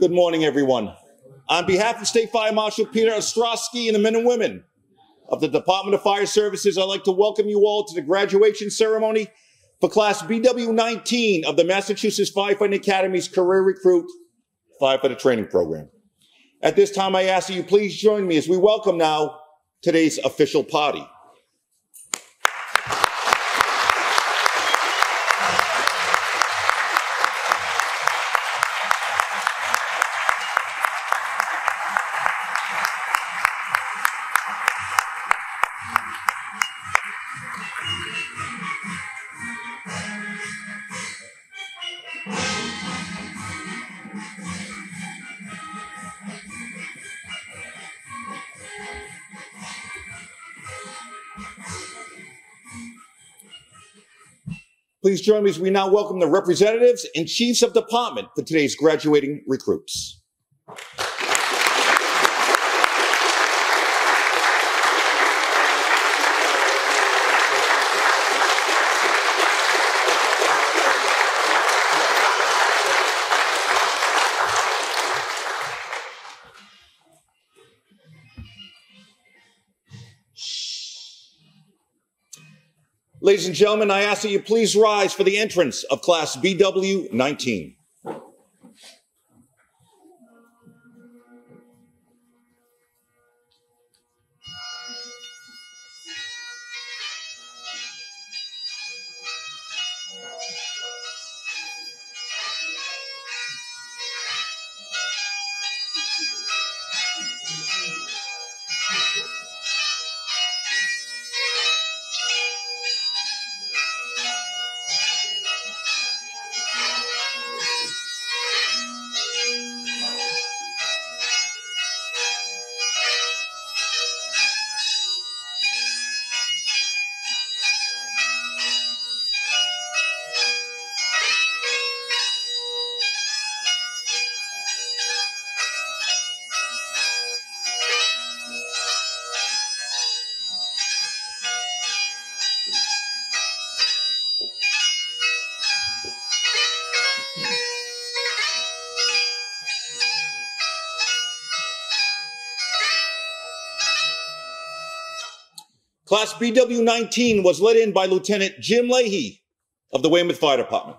Good morning, everyone. On behalf of State Fire Marshal Peter Ostrowski and the men and women of the Department of Fire Services, I'd like to welcome you all to the graduation ceremony for Class BW19 of the Massachusetts Firefighting Academy's Career Recruit Firefighter Training Program. At this time, I ask that you please join me as we welcome now today's official party. Please join me as we now welcome the representatives and chiefs of department for today's graduating recruits. Ladies and gentlemen, I ask that you please rise for the entrance of Class BW19. Class BW19 was led in by Lieutenant Jim Leahy of the Weymouth Fire Department.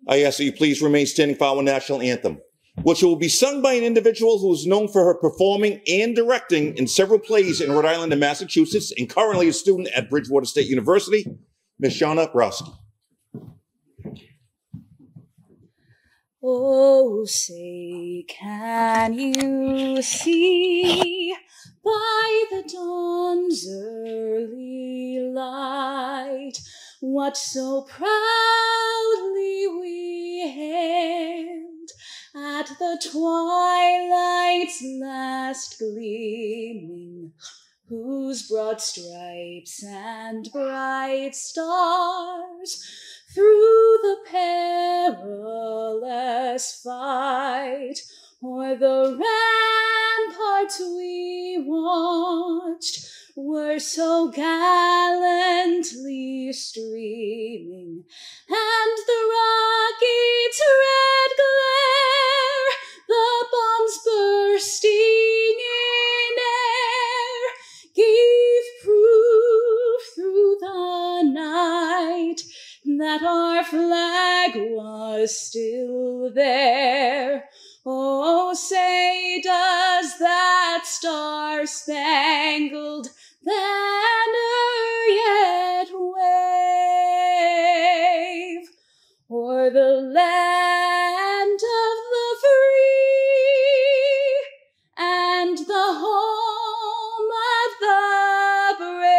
I ask that you please remain standing for our national anthem, which will be sung by an individual who is known for her performing and directing in several plays in Rhode Island and Massachusetts, and currently a student at Bridgewater State University, Ms. Shauna Browski. Oh, say, can you see by the dawn's early light what so proudly we hailed at the twilight's last gleaming, whose broad stripes and bright stars through the perilous fight o'er the ramparts we watched were so gallantly streaming, and the rocket's red glare, the bombs bursting in air, gave proof through the night that our flag was still there. Oh, say, does that star-spangled banner yet wave o'er the land of the free and the home of the brave?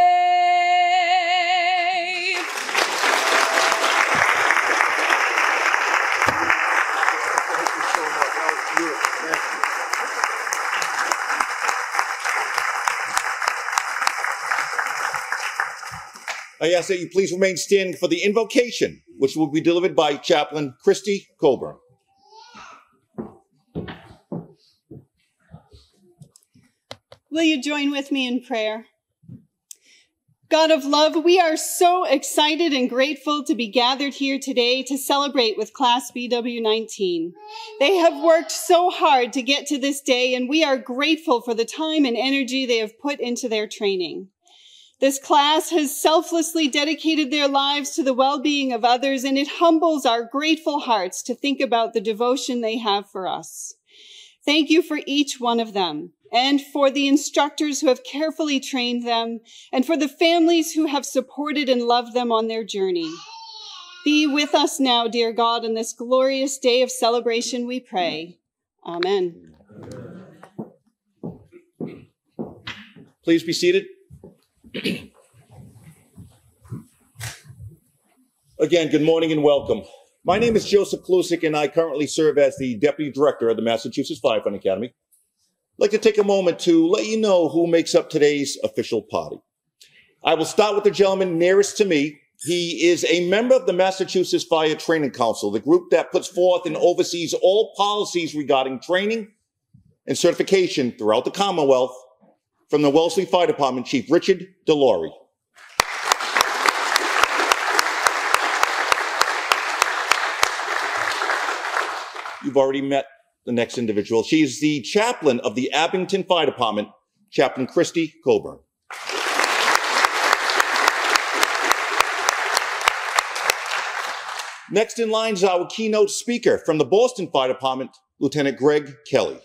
I ask that you please remain standing for the invocation, which will be delivered by Chaplain Christy Colburn. Will you join with me in prayer? God of love, we are so excited and grateful to be gathered here today to celebrate with Class BW19. They have worked so hard to get to this day, and we are grateful for the time and energy they have put into their training. This class has selflessly dedicated their lives to the well-being of others, and it humbles our grateful hearts to think about the devotion they have for us. Thank you for each one of them, and for the instructors who have carefully trained them, and for the families who have supported and loved them on their journey. Be with us now, dear God, on this glorious day of celebration, we pray. Amen. Please be seated. Again, good morning and welcome. My name is Joseph Klusik, and I currently serve as the Deputy Director of the Massachusetts Firefighting Academy. I'd like to take a moment to let you know who makes up today's official party. I will start with the gentleman nearest to me. He is a member of the Massachusetts Fire Training Council, the group that puts forth and oversees all policies regarding training and certification throughout the Commonwealth. From the Wellesley Fire Department, Chief Richard DeLaurie. You've already met the next individual. She is the chaplain of the Abington Fire Department, Chaplain Christy Coburn. Next in line is our keynote speaker from the Boston Fire Department, Lieutenant Greg Kelly.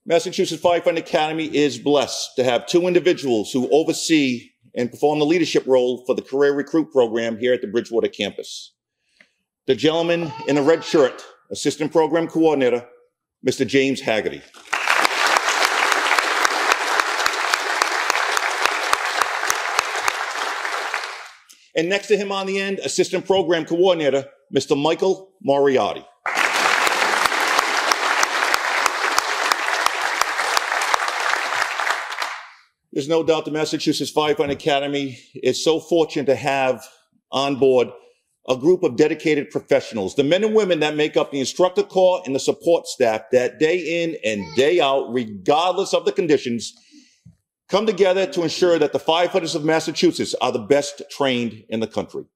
Massachusetts Firefighting Academy is blessed to have two individuals who oversee and perform the leadership role for the career recruit program here at the Bridgewater campus. The gentleman in the red shirt, Assistant Program Coordinator, Mr. James Haggerty. And next to him on the end, Assistant Program Coordinator, Mr. Michael Moriarty. There's no doubt the Massachusetts Firefighting Academy is so fortunate to have on board a group of dedicated professionals, the men and women that make up the instructor corps and the support staff that day in and day out, regardless of the conditions, come together to ensure that the firefighters of Massachusetts are the best trained in the country.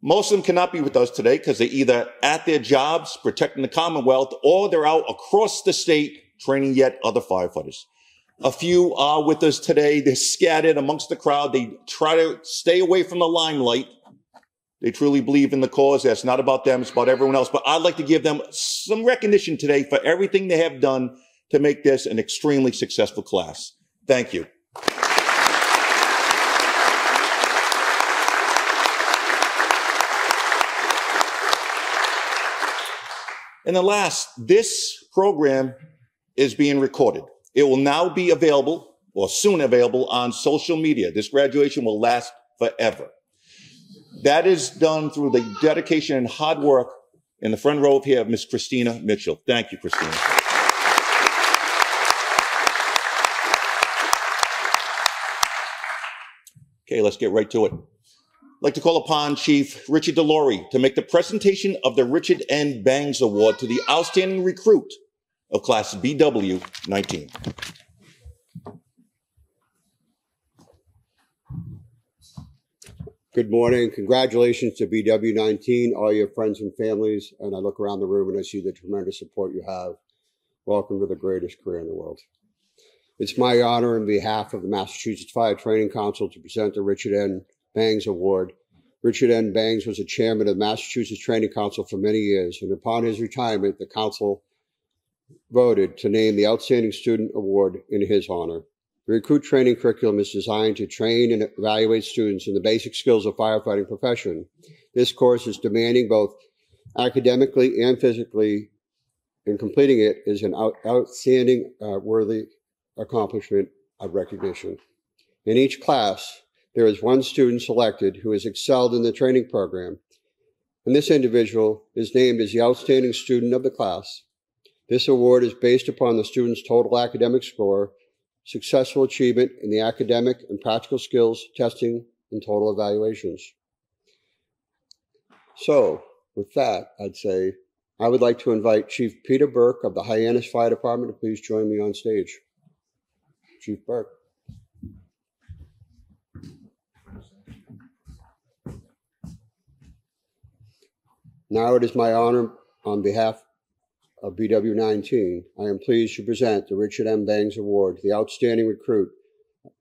Most of them cannot be with us today because they're either at their jobs protecting the Commonwealth or they're out across the state training yet other firefighters. A few are with us today. They're scattered amongst the crowd. They try to stay away from the limelight. They truly believe in the cause. That's not about them. It's about everyone else. But I'd like to give them some recognition today for everything they have done to make this an extremely successful class. Thank you. And then last, this program is being recorded. It will now be available, or soon available, on social media. This graduation will last forever. That is done through the dedication and hard work in the front row here of Miss Christina Mitchell. Thank you, Christina. Okay, let's get right to it. I'd like to call upon Chief Richard DeLaurie to make the presentation of the Richard N. Bangs Award to the Outstanding Recruit of Class BW19. Good morning. Congratulations to BW19, all your friends and families. And I look around the room and I see the tremendous support you have. Welcome to the greatest career in the world. It's my honor on behalf of the Massachusetts Fire Training Council to present the Richard N. Bangs Award. Richard N. Bangs was a chairman of the Massachusetts Training Council for many years, and upon his retirement, the council voted to name the Outstanding Student Award in his honor. The recruit training curriculum is designed to train and evaluate students in the basic skills of firefighting profession. This course is demanding both academically and physically, and completing it is an outstanding, worthy accomplishment of recognition. In each class, there is one student selected who has excelled in the training program, and this individual is named as the Outstanding Student of the class. This award is based upon the student's total academic score, successful achievement in the academic and practical skills testing, and total evaluations. So, with that, I'd say I would like to invite Chief Peter Burke of the Hyannis Fire Department to please join me on stage. Chief Burke. Now it is my honor, on behalf of BW19, I am pleased to present the Richard M. Bangs Award to the outstanding recruit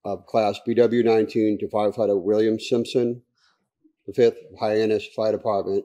of Class BW19 to Firefighter William Simpson, the 5th Hyannis Fire Department.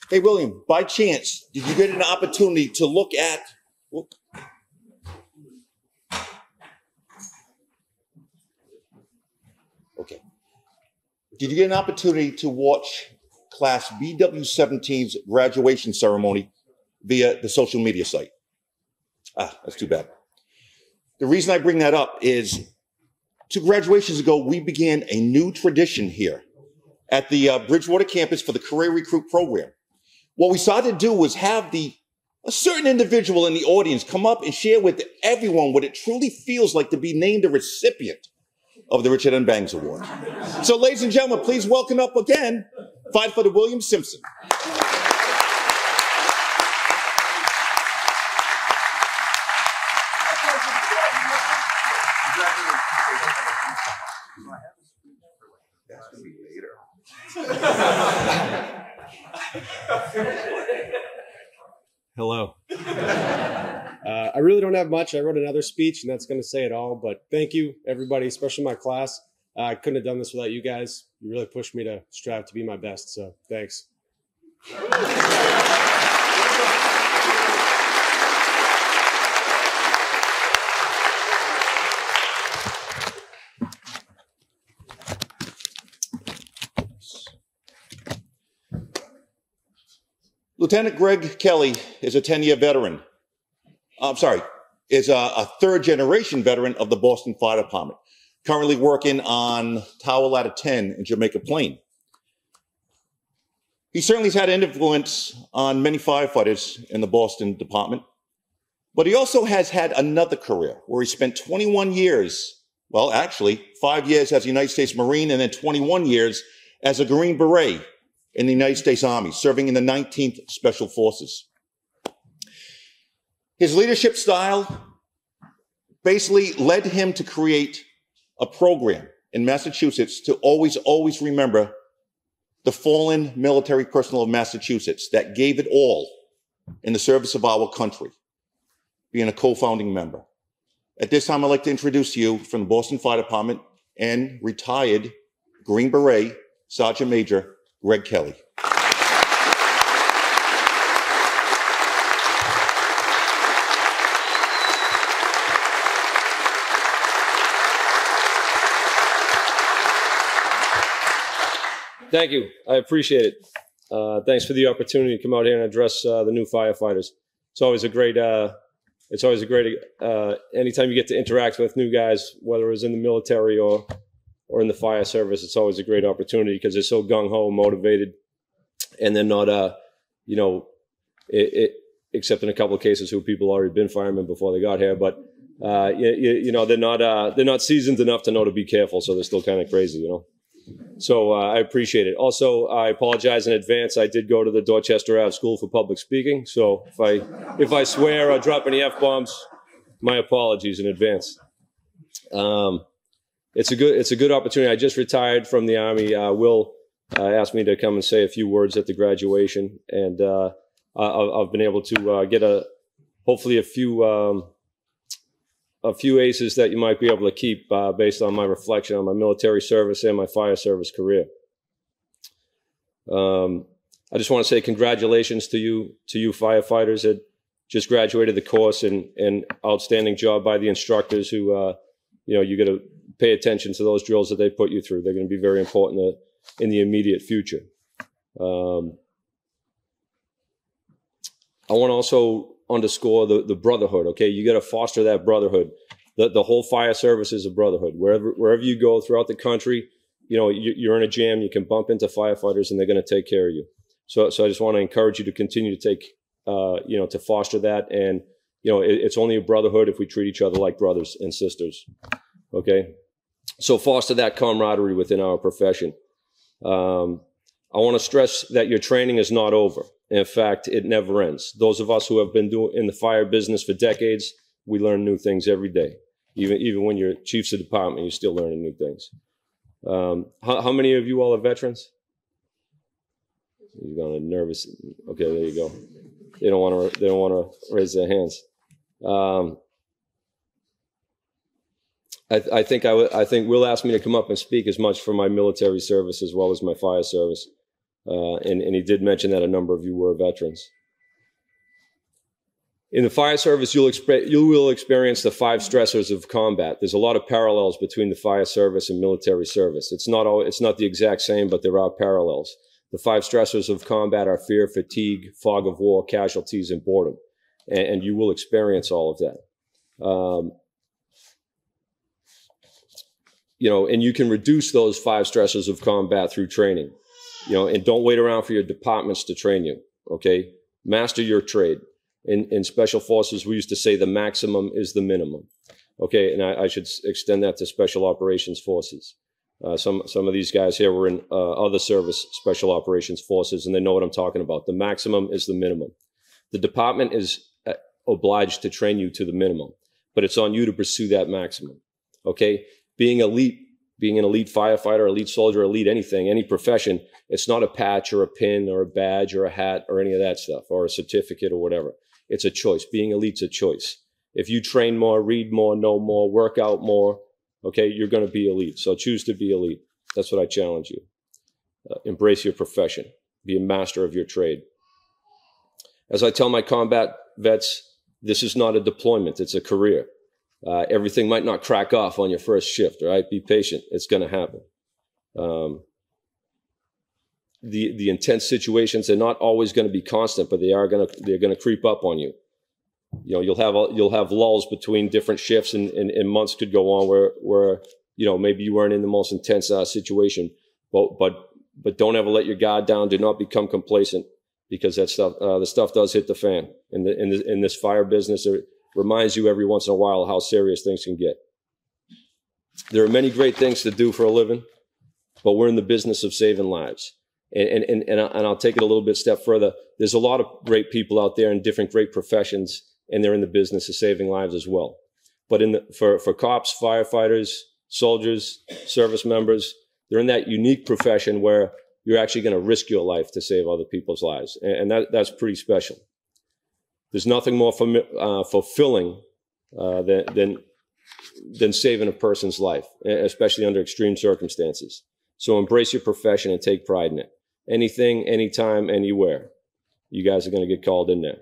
Hey, William, by chance, did you get an opportunity to look at... Okay. Did you get an opportunity to watch Class BW17's graduation ceremony via the social media site? Ah, that's too bad. The reason I bring that up is 2 graduations ago, we began a new tradition here at the Bridgewater campus for the Career Recruit Program. What we started to do was have a certain individual in the audience come up and share with everyone what it truly feels like to be named a recipient of the Richard M. Bangs Award. So, ladies and gentlemen, please welcome up again, Firefighter William Simpson. That's going to be later. Hello. I really don't have much. I wrote another speech, and that's going to say it all. But thank you, everybody, especially my class. I couldn't have done this without you guys. You really pushed me to strive to be my best. So thanks. Lieutenant Greg Kelly is a 10-year veteran. Is a third-generation veteran of the Boston Fire Department, currently working on Tower Ladder 10 in Jamaica Plain. He certainly has had an influence on many firefighters in the Boston department, but he also has had another career where he spent 21 years, well, actually 5 years as a United States Marine and then 21 years as a Green Beret in the United States Army, serving in the 19th Special Forces. His leadership style basically led him to create a program in Massachusetts to always remember the fallen military personnel of Massachusetts that gave it all in the service of our country, being a co-founding member. At this time, I'd like to introduce to you from the Boston Fire Department and retired Green Beret Sergeant Major Greg Kelly. Thank you. I appreciate it. Thanks for the opportunity to come out here and address the new firefighters. It's always a great, anytime you get to interact with new guys, whether it's in the military or in the fire service, it's always a great opportunity because they're so gung-ho, motivated, and they're not, except in a couple of cases who people already been firemen before they got here, but they're not seasoned enough to know to be careful, so they're still kind of crazy, you know. So I appreciate it. Also, I apologize in advance. I did go to the Dorchester Ave School for Public Speaking, so if I swear or drop any F-bombs, my apologies in advance. It's a good opportunity. I just retired from the Army. Will asked me to come and say a few words at the graduation, and I've been able to get hopefully a few aces that you might be able to keep based on my reflection on my military service and my fire service career. I just want to say congratulations to you firefighters that just graduated the course, and outstanding job by the instructors who, you got to pay attention to those drills that they put you through. They're going to be very important in the immediate future. I want to also underscore the brotherhood. Okay, you got to foster that brotherhood. The whole fire service is a brotherhood. Wherever you go throughout the country, you're in a jam, you can bump into firefighters, and they're going to take care of you. So I just want to encourage you to continue to take, to foster that. And, it's only a brotherhood if we treat each other like brothers and sisters. Okay. So foster that camaraderie within our profession. I want to stress that your training is not over. In fact, it never ends. Those of us who have been in the fire business for decades, we learn new things every day. Even when you're chiefs of department, you're still learning new things. How many of you all are veterans? You're going nervous. Okay, there you go. They don't want to raise their hands. I think Will asked me to come up and speak as much for my military service as well as my fire service, and he did mention that a number of you were veterans. In the fire service, you will experience the 5 stressors of combat. There's a lot of parallels between the fire service and military service. It's not the exact same, but there are parallels. The 5 stressors of combat are fear, fatigue, fog of war, casualties, and boredom. And you will experience all of that. And you can reduce those 5 stressors of combat through training. And don't wait around for your departments to train you. Okay? Master your trade. In Special Forces, we used to say the maximum is the minimum. Okay, and I should extend that to Special Operations Forces. Some of these guys here were in other service Special Operations Forces, and they know what I'm talking about. The maximum is the minimum. The department is obliged to train you to the minimum, but it's on you to pursue that maximum. Okay, being an elite firefighter, elite soldier, elite anything, any profession, it's not a patch or a pin or a badge or a hat or any of that stuff, or a certificate or whatever. It's a choice. Being elite's a choice. If you train more, read more, know more, work out more, okay, you're going to be elite. So choose to be elite. That's what I challenge you. Embrace your profession. Be a master of your trade. As I tell my combat vets, this is not a deployment. It's a career. Everything might not crack off on your first shift, all right? Be patient. It's going to happen. The intense situations are not always going to be constant, but they're going to creep up on you. You'll have lulls between different shifts, and months could go on where maybe you weren't in the most intense situation, but don't ever let your guard down. Do not become complacent, because that stuff the stuff does hit the fan. In this fire business, it reminds you every once in a while how serious things can get. There are many great things to do for a living, but we're in the business of saving lives. And I'll take it a little bit step further. There's a lot of great people out there in different great professions, and they're in the business of saving lives as well. But for cops, firefighters, soldiers, service members, they're in that unique profession where you're actually going to risk your life to save other people's lives. And that's pretty special. There's nothing more fulfilling than saving a person's life, especially under extreme circumstances. So embrace your profession and take pride in it. Anything, anytime, anywhere. You guys are going to get called in there.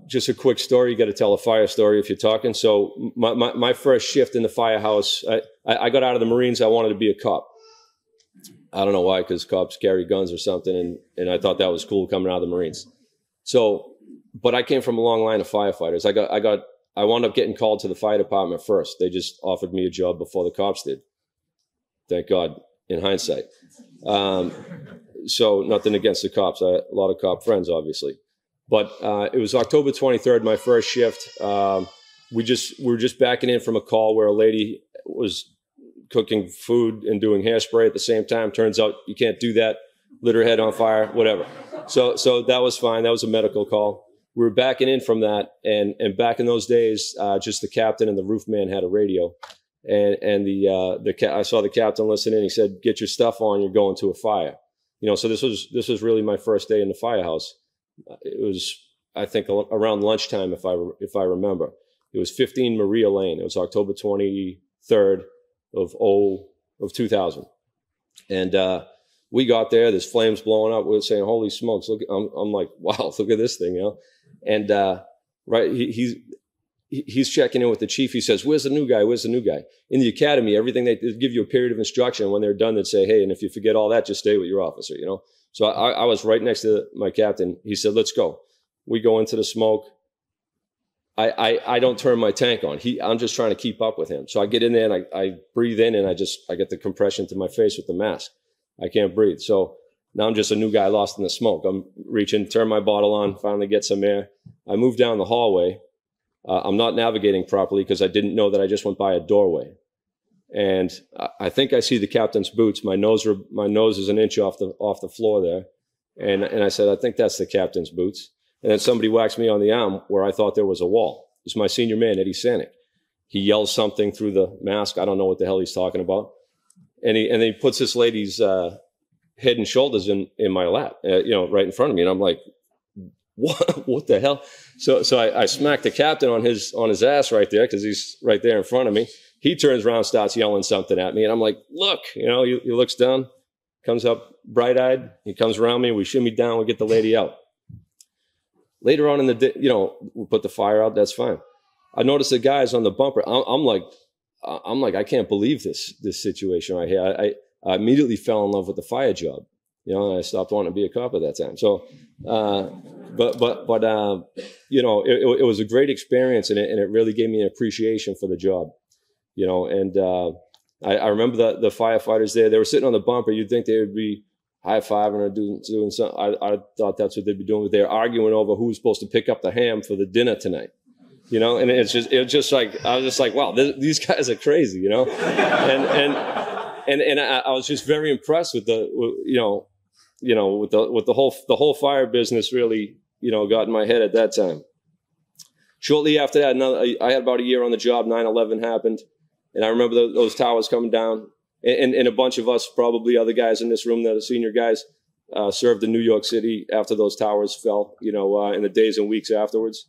Just a quick story. You got to tell a fire story if you're talking. So my first shift in the firehouse, I got out of the Marines. I wanted to be a cop. I don't know why, because cops carry guns or something, and I thought that was cool coming out of the Marines. So, but I came from a long line of firefighters. I wound up getting called to the fire department first. They just offered me a job before the cops did. Thank God, in hindsight. So nothing against the cops. I had a lot of cop friends, obviously. But it was October 23rd, my first shift. We were just backing in from a call where a lady was cooking food and doing hairspray at the same time. Turns out you can't do that. Lit her head on fire, whatever. So that was fine. That was a medical call. We were backing in from that, and back in those days, just the captain and the roof man had a radio, and I saw the captain listening. He said, "Get your stuff on. You're going to a fire." So this was really my first day in the firehouse. It was, I think, around lunchtime, if I remember. It was 15 Maria Lane. It was October 23rd of 2000. And we got there. There's flames blowing up. We were saying, "Holy smokes!" Look, I'm like, "Wow, look at this thing," And right, he's checking in with the chief. He says, "Where's the new guy? Where's the new guy?" In the academy, everything they give you a period of instruction. When they're done, they'd say, "Hey, and if you forget all that, just stay with your officer." So I was right next to my captain. He said, "Let's go." We go into the smoke. I don't turn my tank on. I'm just trying to keep up with him. So I get in there and I breathe in and I get the compression to my face with the mask. I can't breathe. So now I'm just a new guy lost in the smoke. I'm reaching, turn my bottle on, finally get some air. I move down the hallway. I'm not navigating properly because I didn't know that I just went by a doorway. And I think I see the captain's boots. My nose is an inch off the floor there. And I said, "I think that's the captain's boots." And then somebody whacks me on the arm where I thought there was a wall. It's my senior man, Eddie Sanick. He yells something through the mask. I don't know what the hell he's talking about. And then he puts this lady's head and shoulders in my lap, right in front of me. And I'm like, what the hell? So I smacked the captain on his ass right there because he's right there in front of me. He turns around, starts yelling something at me. And I'm like, "Look," he looks down, comes up bright-eyed. He comes around me. We shimmy down. We get the lady out. Later on in the day, we put the fire out. That's fine. I noticed the guys on the bumper. I'm like, I can't believe this situation right here. I immediately fell in love with the fire job, and I stopped wanting to be a cop at that time. So, it was a great experience, and it really gave me an appreciation for the job, And I remember the firefighters there. They were sitting on the bumper. You'd think they would be high-fiving or doing something. I thought that's what they'd be doing. But they're arguing over who was supposed to pick up the ham for the dinner tonight. And it was just like, I was just like, wow, these guys are crazy, and I was just very impressed with the whole fire business. Really, got in my head at that time. Shortly after that, I had about a year on the job. 9/11 happened, and I remember those towers coming down, and a bunch of us, probably other guys in this room that are senior guys, served in New York City after those towers fell. In the days and weeks afterwards.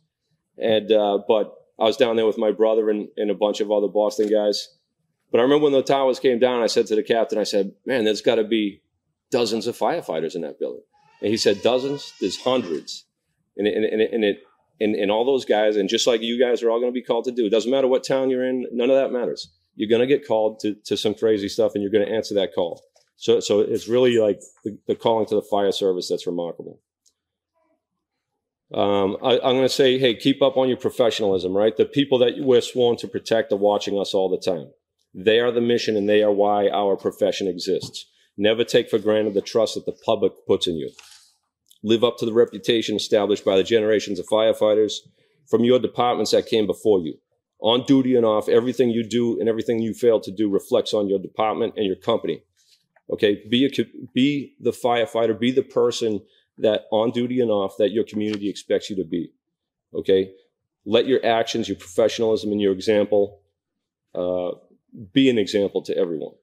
And, but I was down there with my brother and a bunch of other Boston guys. But I remember when the towers came down, I said to the captain, I said, "Man, there's got to be dozens of firefighters in that building." And he said, "Dozens? There's hundreds." And all those guys, and just like you guys are all going to be called to do, it doesn't matter what town you're in, none of that matters. You're going to get called to some crazy stuff, and you're going to answer that call. So it's really like the calling to the fire service that's remarkable. I'm going to say, hey, keep up on your professionalism, right? The people that we're sworn to protect are watching us all the time. They are the mission, and they are why our profession exists. Never take for granted the trust that the public puts in you. Live up to the reputation established by the generations of firefighters from your departments that came before you. On duty and off, everything you do and everything you fail to do reflects on your department and your company. Okay, be the firefighter, be the person that on duty and off that your community expects you to be. Okay, let your actions, your professionalism, and your example be an example to everyone.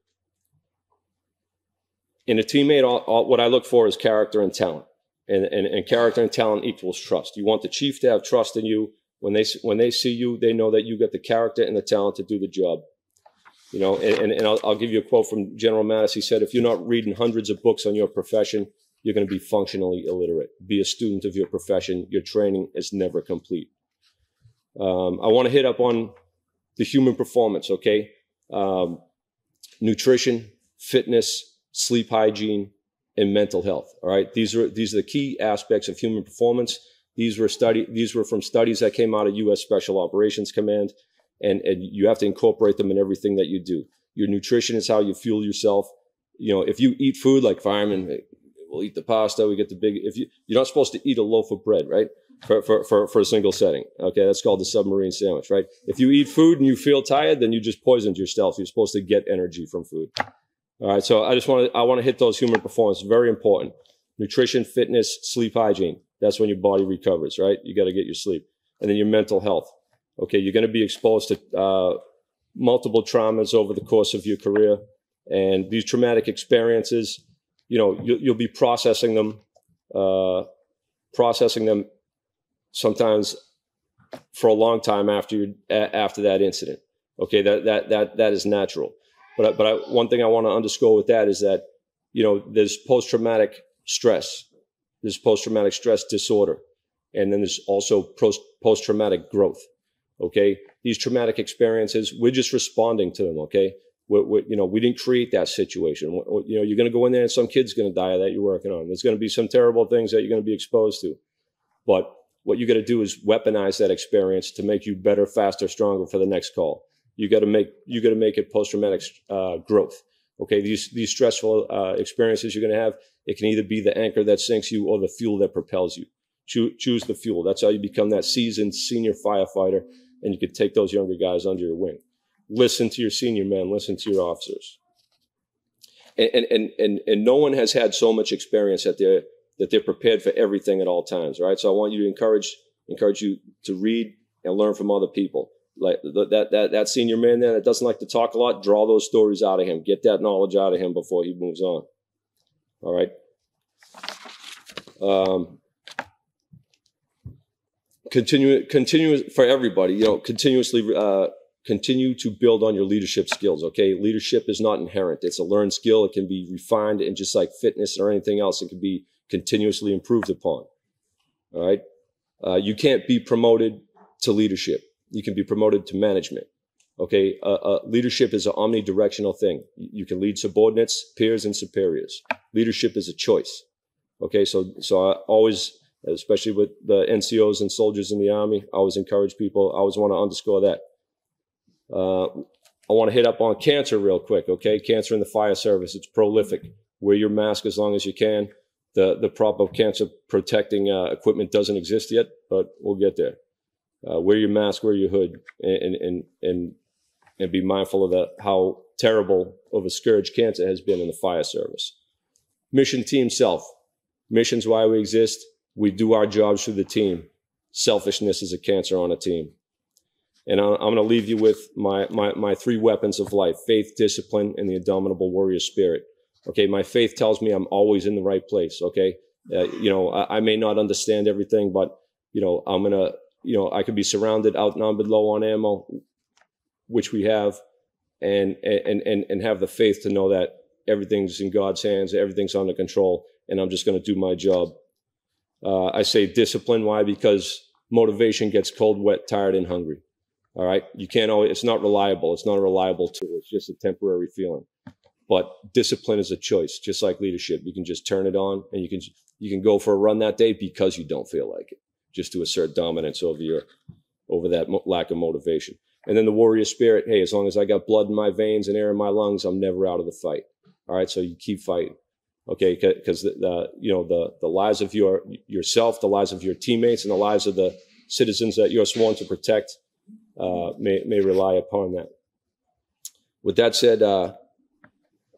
In a teammate, what I look for is character and talent, and character and talent equals trust. You want the chief to have trust in you. When they see you, they know that you got the character and the talent to do the job. You know, and I'll give you a quote from General Mattis. He said, "If you're not reading hundreds of books on your profession, you're going to be functionally illiterate. Be a student of your profession. Your training is never complete." I want to hit up on the human performance, okay? Nutrition, fitness, sleep hygiene, and mental health, all right? These are the key aspects of human performance. These were from studies that came out of U.S. Special Operations Command, and you have to incorporate them in everything that you do. Your nutrition is how you fuel yourself. You know, if you eat food like firemen, we'll eat the pasta, we get the big, you're not supposed to eat a loaf of bread, right? For a single setting. Okay. That's called the submarine sandwich, right? If you eat food and you feel tired, then you just poisoned yourself. You're supposed to get energy from food. All right. So I want to hit those human performance. Very important. Nutrition, fitness, sleep hygiene. That's when your body recovers, right? You got to get your sleep. And then your mental health. Okay. You're going to be exposed to, multiple traumas over the course of your career. And these traumatic experiences, you'll be processing them sometimes for a long time after that incident. Okay, that is natural. But one thing I want to underscore with that is that, there's post-traumatic stress. There's post-traumatic stress disorder. And then there's also post-traumatic growth. Okay, these traumatic experiences, we're just responding to them. Okay, we didn't create that situation. You're going to go in there and some kid's going to die that you're working on. There's going to be some terrible things that you're going to be exposed to. But what you got to do is weaponize that experience to make you better, faster, stronger for the next call. You got to make it post-traumatic growth. Okay, these stressful experiences you're going to have, it can either be the anchor that sinks you or the fuel that propels you. Choose the fuel. That's how you become that seasoned senior firefighter, and you can take those younger guys under your wing. Listen to your senior men. Listen to your officers. And no one has had so much experience that they're prepared for everything at all times. Right. So I want you to encourage you to read and learn from other people. Like that senior man there that doesn't like to talk a lot, draw those stories out of him. Get that knowledge out of him before he moves on. All right. Continue for everybody, continuously continue to build on your leadership skills. Okay. Leadership is not inherent. It's a learned skill. It can be refined, and just like fitness or anything else, it can be continuously improved upon. All right. You can't be promoted to leadership. You can be promoted to management. Okay. Leadership is an omnidirectional thing. You can lead subordinates, peers, and superiors. Leadership is a choice. Okay. So I always, especially with the NCOs and soldiers in the Army, I always encourage people. I always want to underscore that. I want to hit up on cancer real quick. Okay. Cancer in the fire service. It's prolific. Wear your mask as long as you can. The proper cancer protecting equipment doesn't exist yet, but we'll get there. Wear your mask, wear your hood, and be mindful of how terrible of a scourge cancer has been in the fire service. Mission team self. Mission's why we exist. We do our jobs through the team. Selfishness is a cancer on a team. And I'm going to leave you with my three weapons of life: faith, discipline, and the indomitable warrior spirit. Okay, my faith tells me I'm always in the right place. Okay, I may not understand everything, but I'm gonna, I could be surrounded, outnumbered, low on ammo, which we have, and have the faith to know that everything's in God's hands, everything's under control, and I'm just going to do my job. I say discipline. Why? Because motivation gets cold, wet, tired, and hungry. All right, you can't always. It's not reliable. It's not a reliable tool. It's just a temporary feeling. But discipline is a choice, just like leadership. You can just turn it on, and you can go for a run that day because you don't feel like it, just to assert dominance over that lack of motivation. And then the warrior spirit. Hey, as long as I got blood in my veins and air in my lungs, I'm never out of the fight. All right, so you keep fighting, okay? Because the lives of yourself, the lives of your teammates, and the lives of the citizens that you're sworn to protect may rely upon that. With that said,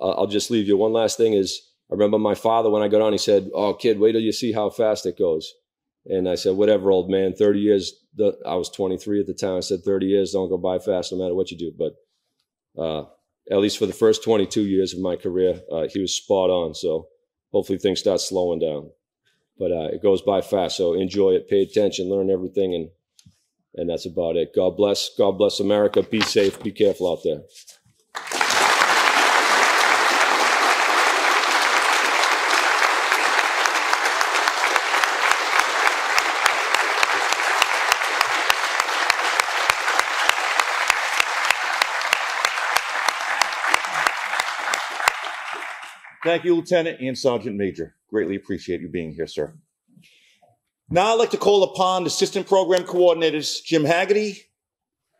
I'll just leave you. One last thing is, I remember my father, when I got on, he said, "Oh, kid, wait till you see how fast it goes." And I said, "Whatever, old man, 30 years." I was 23 at the time. I said, 30 years don't go by fast no matter what you do. But at least for the first 22 years of my career, he was spot on. So hopefully things start slowing down. But it goes by fast. So enjoy it, pay attention, learn everything. And that's about it. God bless. God bless America. Be safe. Be careful out there. Thank you, Lieutenant and Sergeant Major. Greatly appreciate you being here, sir. Now I'd like to call upon the Assistant Program Coordinators, Jim Haggerty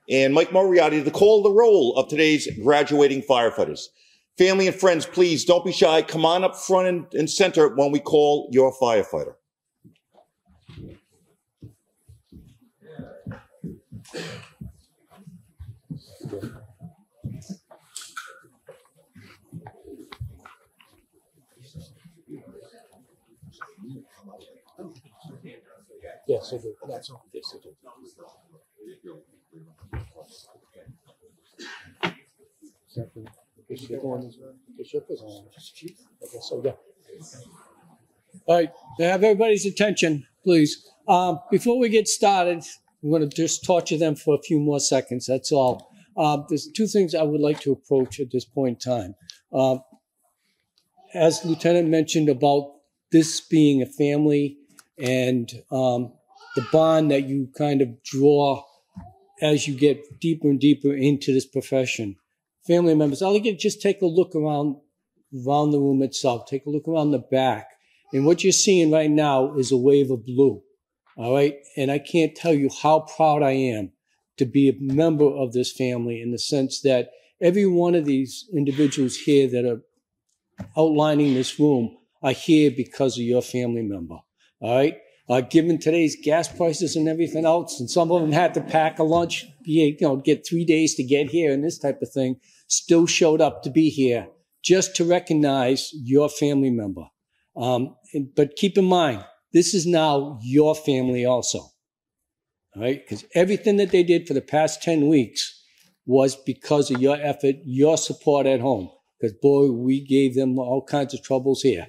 and Mike Moriarty, to call the roll of today's graduating firefighters. Family and friends, please don't be shy. Come on up front and center when we call your firefighter. Yes, I do. That's all. Yes, I do. Bishop is on. I guess so, yeah. All right, to have everybody's attention, please. Before we get started, I'm going to just torture them for a few more seconds. That's all. There's two things I would like to approach at this point in time. As Lieutenant mentioned about this being a family and the bond that you kind of draw as you get deeper and deeper into this profession. Family members, I'll just take a look around the room itself. Take a look around the back. And what you're seeing right now is a wave of blue. All right? And I can't tell you how proud I am to be a member of this family in the sense that every one of these individuals here that are outlining this room are here because of your family member. All right? Given today's gas prices and everything else, and some of them had to pack a lunch, get 3 days to get here and this type of thing, still showed up to be here just to recognize your family member. But keep in mind, this is now your family also. All right? Because everything that they did for the past 10 weeks was because of your effort, your support at home. Because, boy, we gave them all kinds of troubles here.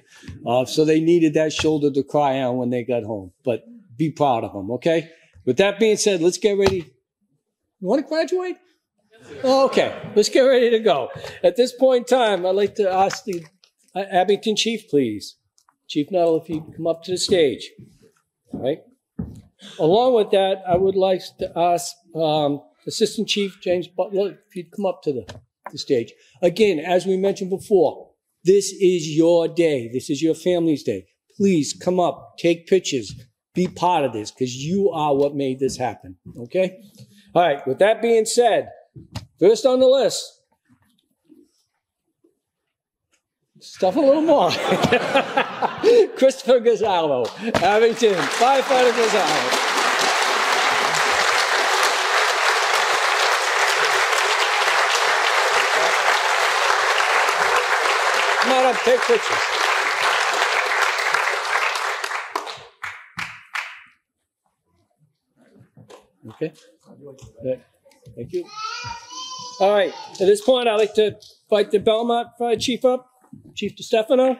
So they needed that shoulder to cry on when they got home. But be proud of them, okay? With that being said, let's get ready. You want to graduate? Okay, let's get ready to go. At this point in time, I'd like to ask the Abington Chief, please. Chief Nuttall, if you come up to the stage. All right? Along with that, I would like to ask Assistant Chief James Butler if you'd come up to the stage. Again, as we mentioned before, this is your day. This is your family's day. Please come up, take pictures, be part of this, because you are what made this happen, okay? All right, with that being said, first on the list, stuff a little more. Christopher Gonzalo, Abington, Firefighter Gonzalo. Come on up, take pictures. Okay. Good. Thank you. All right. At this point, I'd like to invite the Belmont Fire Chief up, Chief DeStefano.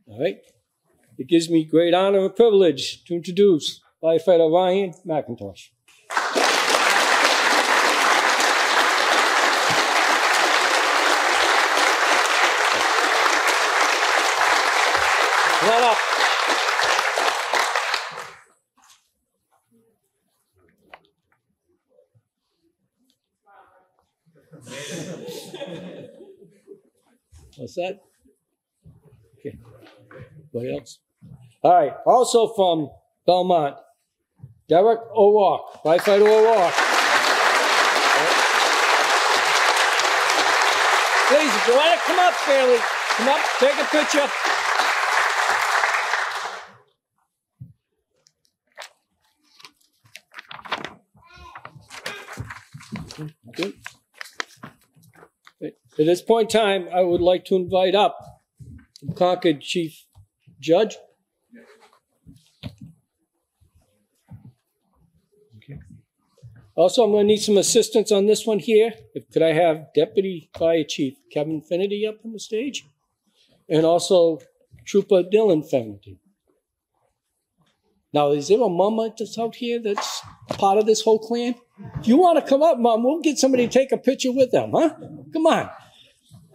All right. It gives me great honor and privilege to introduce Firefighter Ryan McIntosh. Come on up. What's that? Okay. Anybody else? All right. Also from Belmont, Derek O'Rourke, Firefighter O'Rourke. Please, if you want to come up, family, come up, take a picture. Okay. At this point in time, I would like to invite up the Concord Chief Judge. Okay. Also, I'm going to need some assistance on this one here. Could I have Deputy Fire Chief Kevin Finnerty up on the stage? And also Trooper Dylan Finnerty. Now, is there a mama that's out here that's part of this whole clan? If you want to come up, Mom, we'll get somebody to take a picture with them, huh? Come on.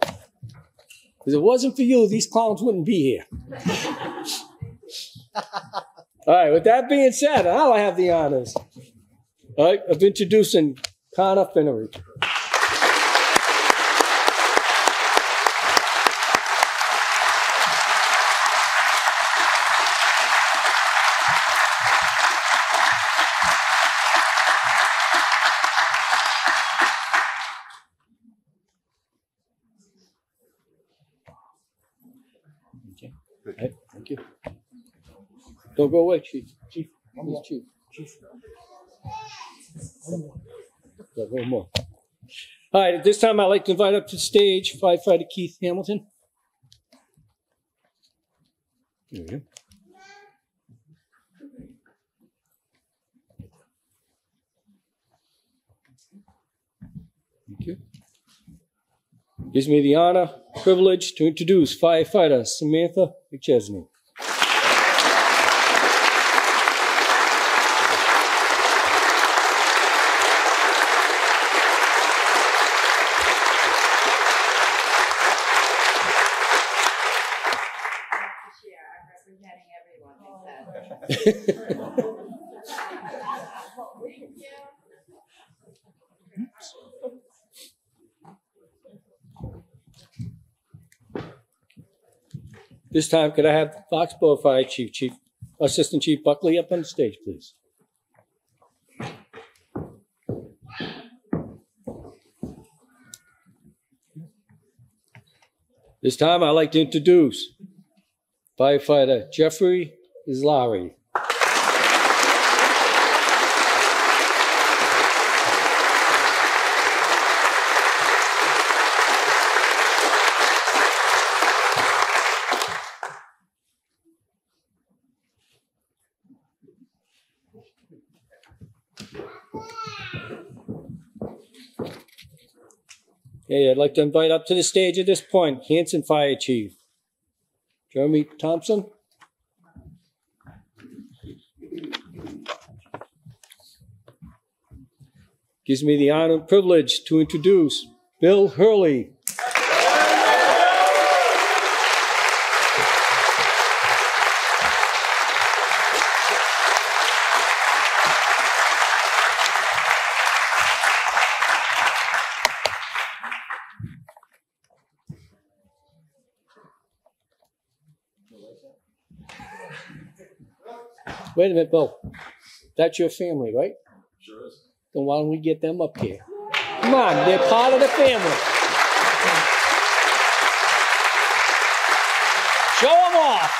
Because if it wasn't for you, these clowns wouldn't be here. All right, with that being said, I'll have the honors of introducing Connor Finnery. Right, thank you. Don't go away, Chief. Chief. Chief. Chief. One more. All right, at this time, I'd like to invite up to the stage Firefighter Keith Hamilton. There we go. Thank you. Gives me the honor, privilege to introduce firefighter Samantha McChesney. This time, could I have Foxborough Fire Chief, Assistant Chief Buckley up on the stage, please? This time, I'd like to introduce firefighter Jeffrey Islari. Okay, I'd like to invite up to the stage at this point, Hanson Fire Chief Jeremy Thompson. Gives me the honor and privilege to introduce Bill Hurley. Wait a minute, Bill. That's your family, right? Sure is. Then why don't we get them up here? Come on, they're part of the family. Show them off.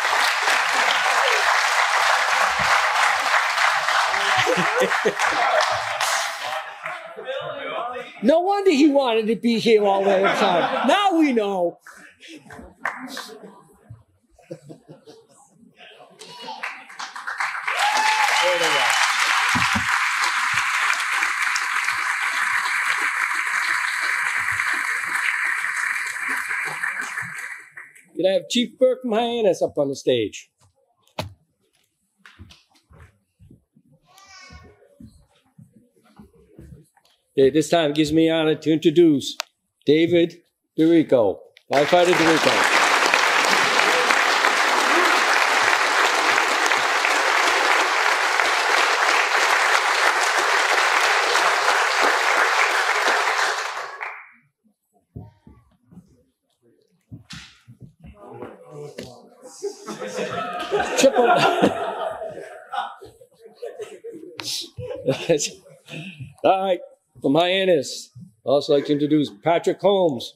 No wonder he wanted to be here all the time. Now we know. Could I have Chief Burke from Hyannis up on the stage? Okay, this time it gives me honor to introduce David DeRico, firefighter DeRico. Triple. All right, from Hyannis, I'd also like to introduce Patrick Holmes.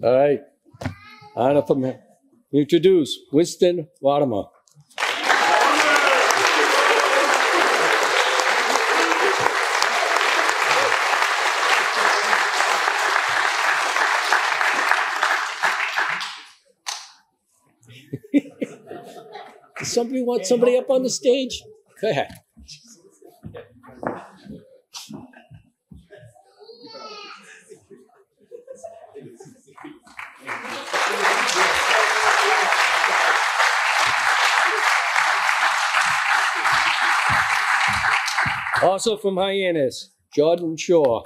All right, honor from him. Introduce Winston Latimer. Does somebody want somebody up on the stage? Go ahead. Also from Hyannis, Jordan Shaw.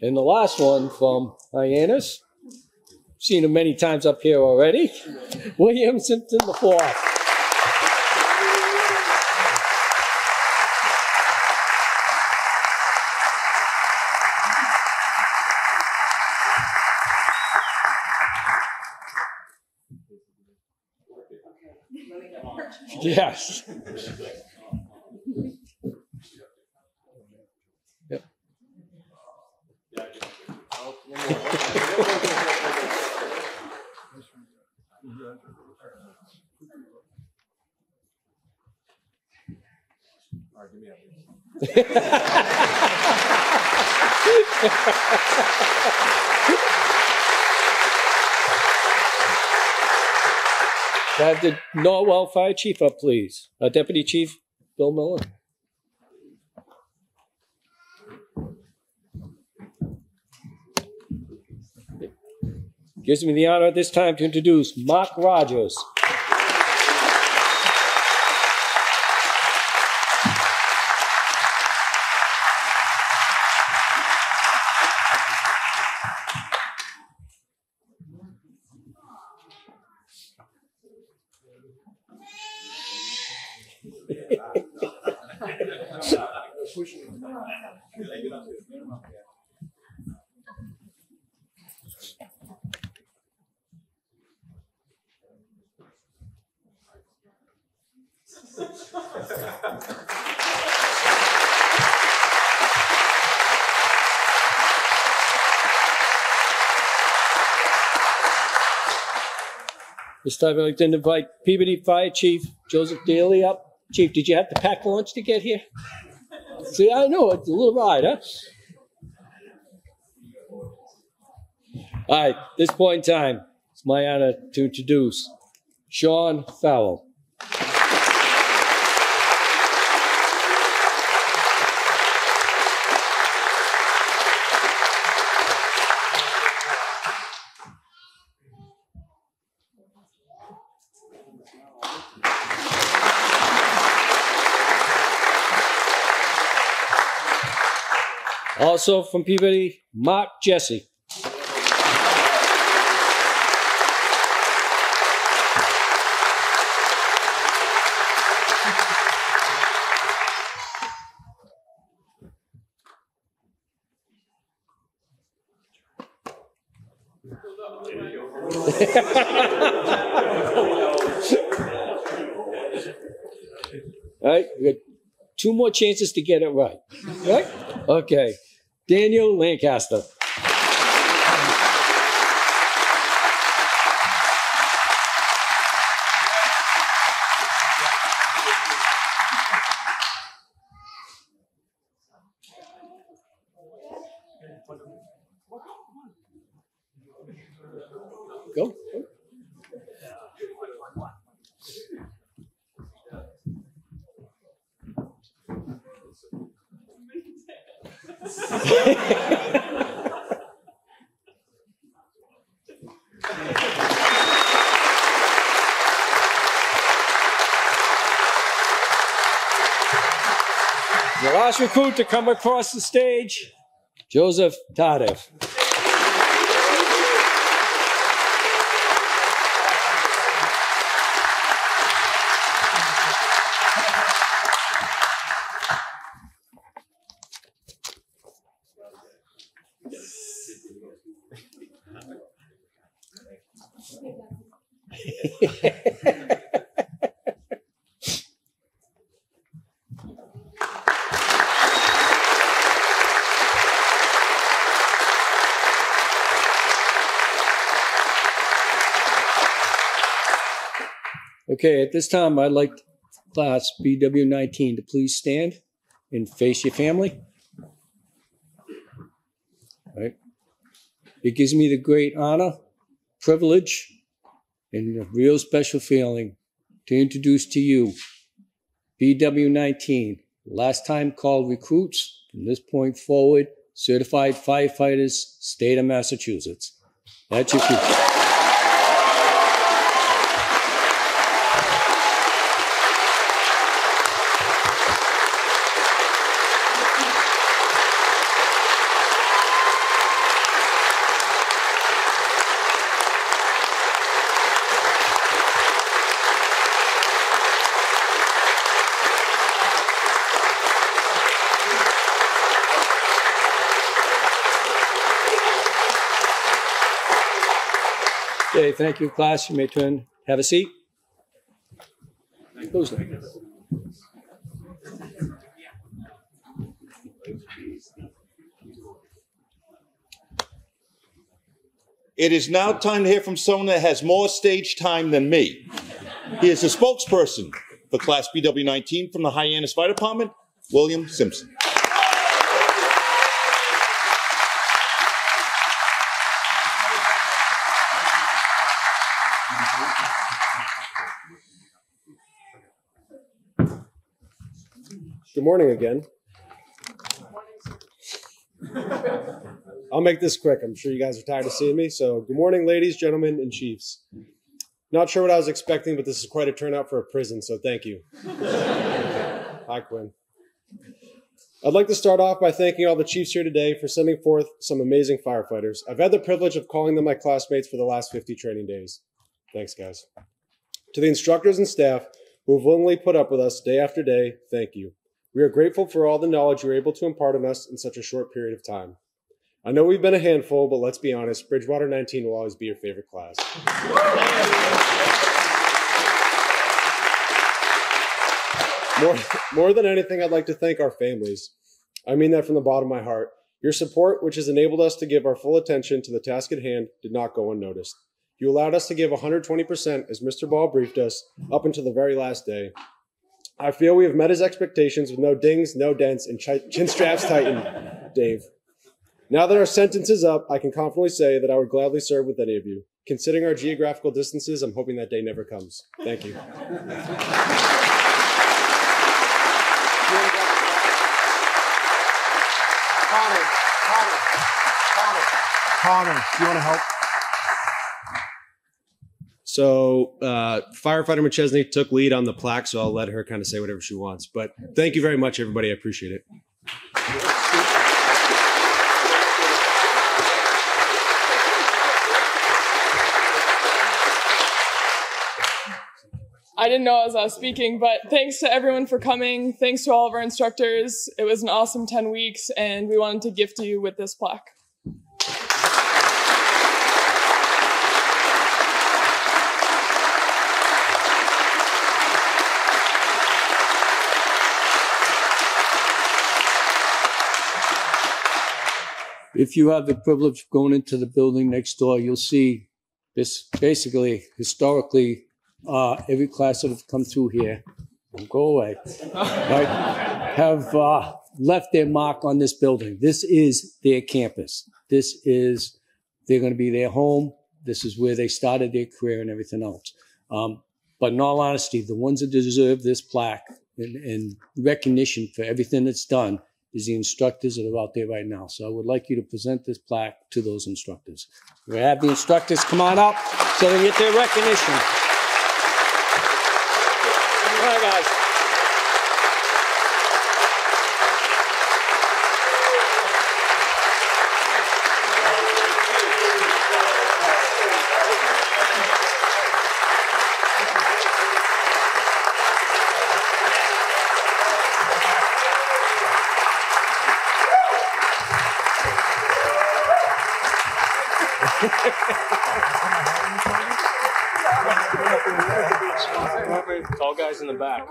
And the last one from Hyannis, seen him many times up here already, William Simpson IV. Yes. Have the Norwell Fire Chief up, please. Deputy Chief Bill Miller. Gives me the honor at this time to introduce Mark Rogers. This time I'd like to invite Peabody Fire Chief Joseph Daly up. Chief, did you have to pack lunch to get here? See, I know, it's a little ride, huh? All right, this point in time, it's my honor to introduce Sean Fowler. Also from Peabody, Mark Jesse. All right, we got 2 more chances to get it right. Right? Okay. Daniel Lancaster. Go. The last recruit to come across the stage, Joseph Tardif. Okay, at this time, I'd like class BW19 to please stand and face your family. All right. It gives me the great honor, privilege, and a real special feeling to introduce to you BW19, last time called recruits, from this point forward, certified firefighters, state of Massachusetts. That's your future. Okay, thank you, class. You may turn. Have a seat. Who's next? it is now time to hear from someone that has more stage time than me. He is the spokesperson for Class BW19 from the Hyannis Fire Department, William Simpson. Good morning again. I'll make this quick. I'm sure you guys are tired of seeing me. So good morning, ladies, gentlemen, and chiefs. Not sure what I was expecting, but this is quite a turnout for a prison, so thank you. Hi, Quinn. I'd like to start off by thanking all the chiefs here today for sending forth some amazing firefighters. I've had the privilege of calling them my classmates for the last 50 training days. Thanks, guys. To the instructors and staff who have willingly put up with us day after day, thank you. We are grateful for all the knowledge you were able to impart on us in such a short period of time. I know we've been a handful, but let's be honest, Bridgewater 19 will always be your favorite class. More than anything, I'd like to thank our families. I mean that from the bottom of my heart. Your support, which has enabled us to give our full attention to the task at hand, did not go unnoticed. You allowed us to give 120%, as Mr. Ball briefed us, up until the very last day. I feel we have met his expectations with no dings, no dents, and chin straps tightened. Dave. Now that our sentence is up, I can confidently say that I would gladly serve with any of you. Considering our geographical distances, I'm hoping that day never comes. Thank you. Connor, do you want to help? So Firefighter McChesney took lead on the plaque, so I'll let her kind of say whatever she wants. But thank you very much, everybody. I appreciate it. I didn't know I was speaking, but thanks to everyone for coming. Thanks to all of our instructors. It was an awesome 10 weeks, and we wanted to gift you with this plaque. If you have the privilege of going into the building next door, you'll see this basically, historically, every class that have come through here, go away, right, have left their mark on this building. This is their campus. They're going to be their home. This is where they started their career and everything else. But in all honesty, the ones that deserve this plaque and recognition for everything that's done is the instructors that are out there right now. So I would like you to present this plaque to those instructors. We have the instructors come on up so they get their recognition. All right, guys. Tall guys in the back.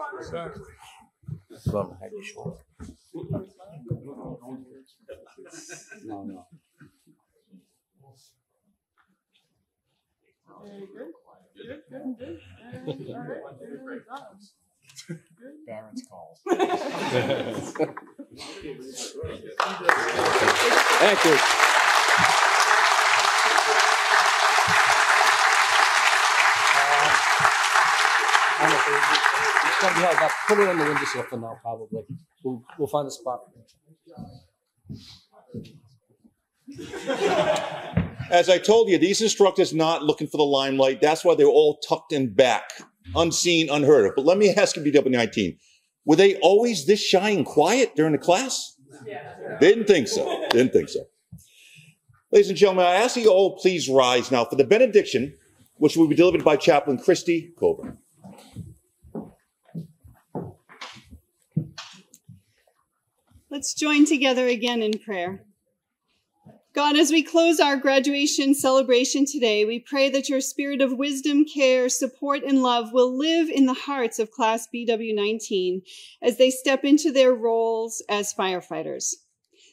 No. Baron's calls. Thank you. It's going to be held up. Put it on the windowsill for now, probably. We'll find a spot. As I told you, these instructors not looking for the limelight. That's why they were all tucked in back, unseen, unheard of. But let me ask you, BW19, were they always this shy and quiet during the class? Yeah. Didn't think so. Ladies and gentlemen, I ask you all please rise now for the benediction, which will be delivered by Chaplain Christy Coburn. Let's join together again in prayer. God, as we close our graduation celebration today, we pray that your spirit of wisdom, care, support, and love will live in the hearts of Class BW19 as they step into their roles as firefighters.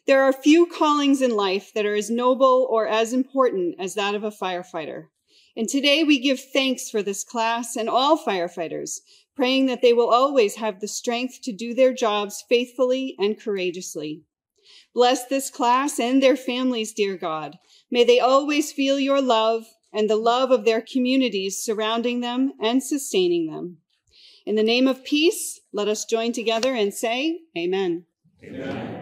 There are few callings in life that are as noble or as important as that of a firefighter. And today we give thanks for this class and all firefighters, praying that they will always have the strength to do their jobs faithfully and courageously. Bless this class and their families, dear God. May they always feel your love and the love of their communities surrounding them and sustaining them. In the name of peace, let us join together and say, Amen. Amen.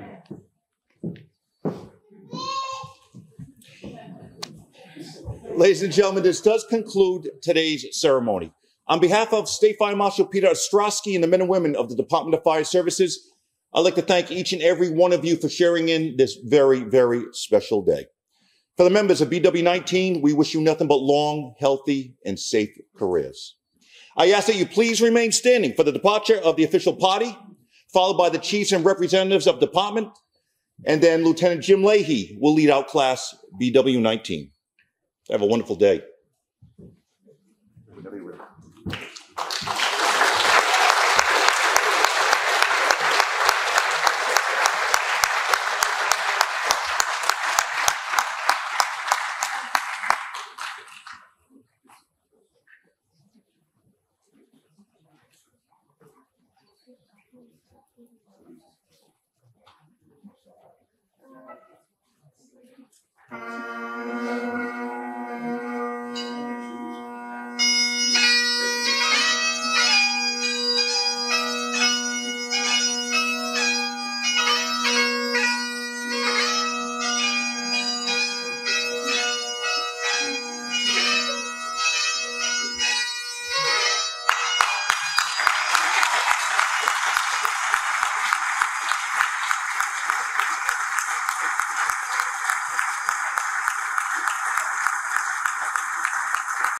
Ladies and gentlemen, this does conclude today's ceremony. On behalf of State Fire Marshal Peter Ostrowski and the men and women of the Department of Fire Services, I'd like to thank each and every one of you for sharing in this very, very special day. For the members of BW19, we wish you nothing but long, healthy, and safe careers. I ask that you please remain standing for the departure of the official party, followed by the chiefs and representatives of department, and then Lieutenant Jim Leahy will lead out class BW19. Have a wonderful day.